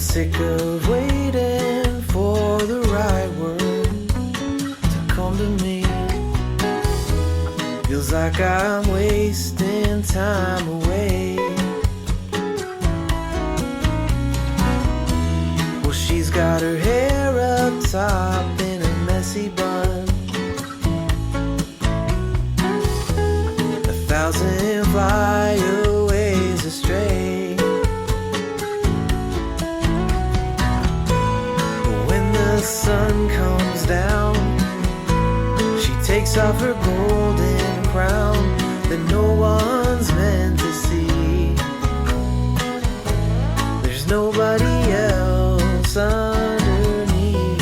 sick of waiting for the right word to come to me. Feels like I'm wasting time away. Well, she's got her hair up top in a messy bun, 1,000 flyaways astray. When the sun comes down, she takes off her golden crown that no one's meant to see. There's nobody else underneath.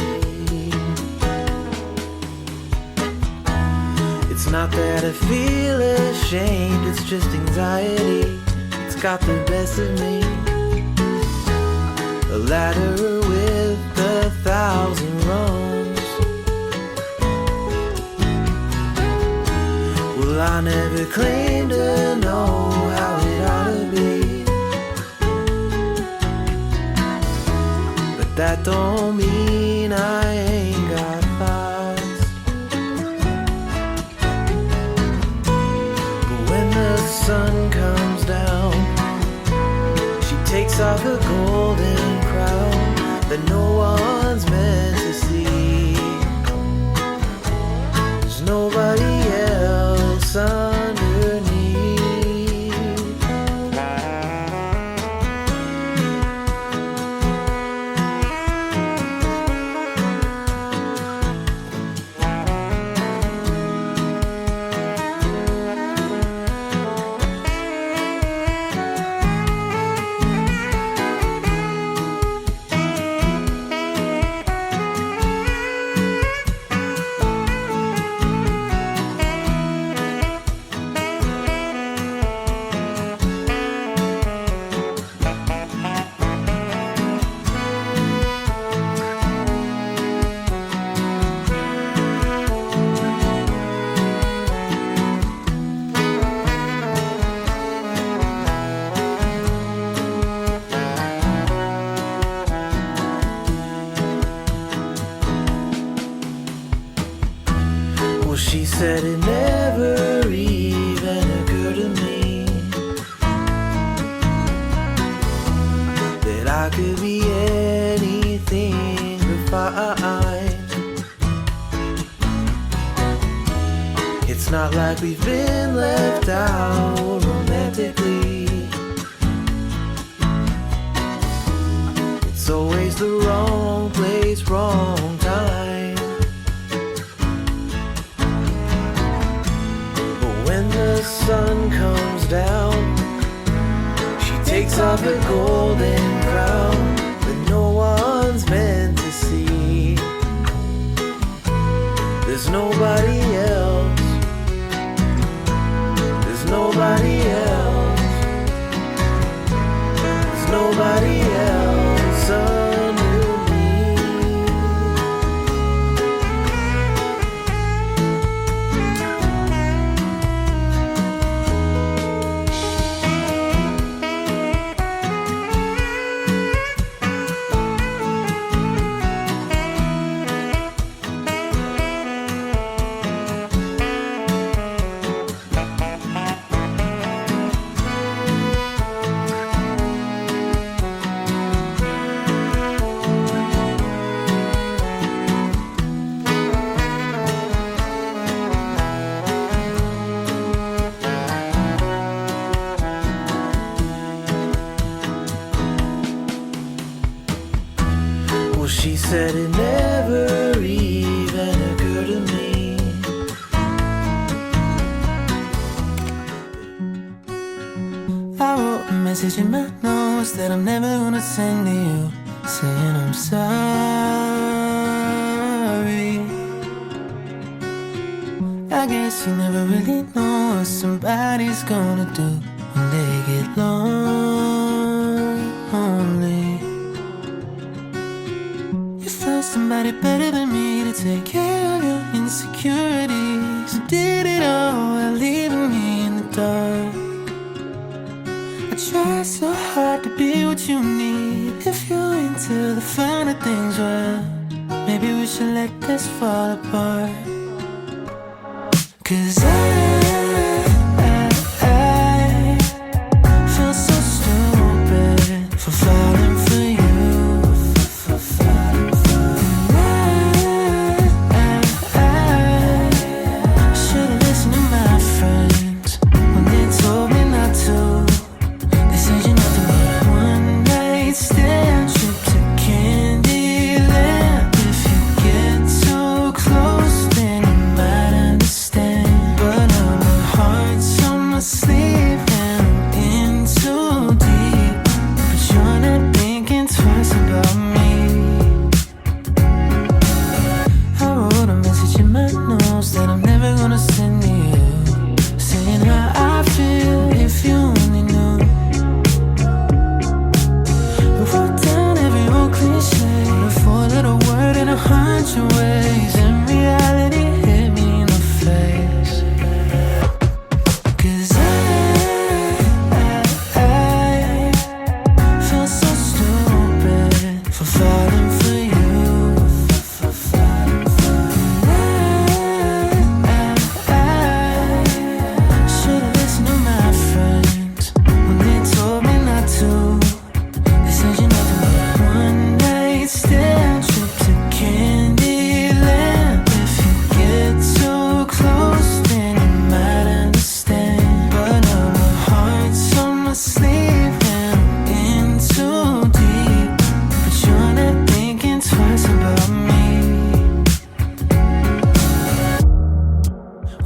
It's not that I feel ashamed, it's just anxiety. It's got the best of me. A ladder with 1,000 rungs. Well, I never claimed to know how it ought to be, but that don't mean I ain't got thoughts. But when the sun comes down, she takes off her golden crown that no one's meant to see. There's nobody else underneath. She said it never even occurred to me that I could be anything but fine. It's not like we've been left out romantically. It's always the wrong place, wrong time. When the sun comes down, she takes off her golden crown that no one's meant to see. There's nobody else. There's nobody else. There's nobody else underneath. She said it never even occurred to me. I wrote a message in my notes that I'm never gonna send to you, saying I'm sorry. I guess you never really know what somebody's gonna do when they get lonely. You found somebody better than me to take care of your insecurities. You did it all while leaving me in the dark. I try so hard to be what you need. If you're into the finer things, well, maybe we should let this fall apart. 'Cause I feel so stupid for falling for you. Should've listened to my friends when they told me not to. They said you're nothing but a one-night stand, trip to Candyland. If you get too close, then you might understand. But now my heart's on my sleeve and I'm in too deep. But you're not thinking twice about me. I wrote a message in my notes that I'm never gonna send to you, saying how I feel if you only knew. I wrote down every old cliche, a four-letter word in 100 ways, and reality hit me in the face. 'Cause I feel so stupid for falling for you. Should've listened to my friends when they told me not to. They said you're nothing but a one-night stand, trip to Candyland. If you get too close, then you might understand. But now my heart's on my sleeve and I'm in too deep. But you're not thinking twice about me.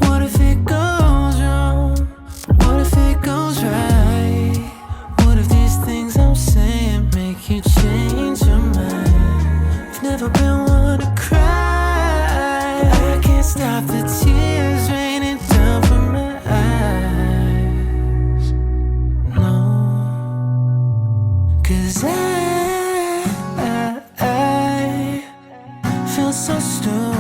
What if it goes wrong? What if it goes right? What if these things I'm saying make you change your mind? I've never been one to cry. I can't stop the tears raining down from my eyes. No, 'cause I feel so stupid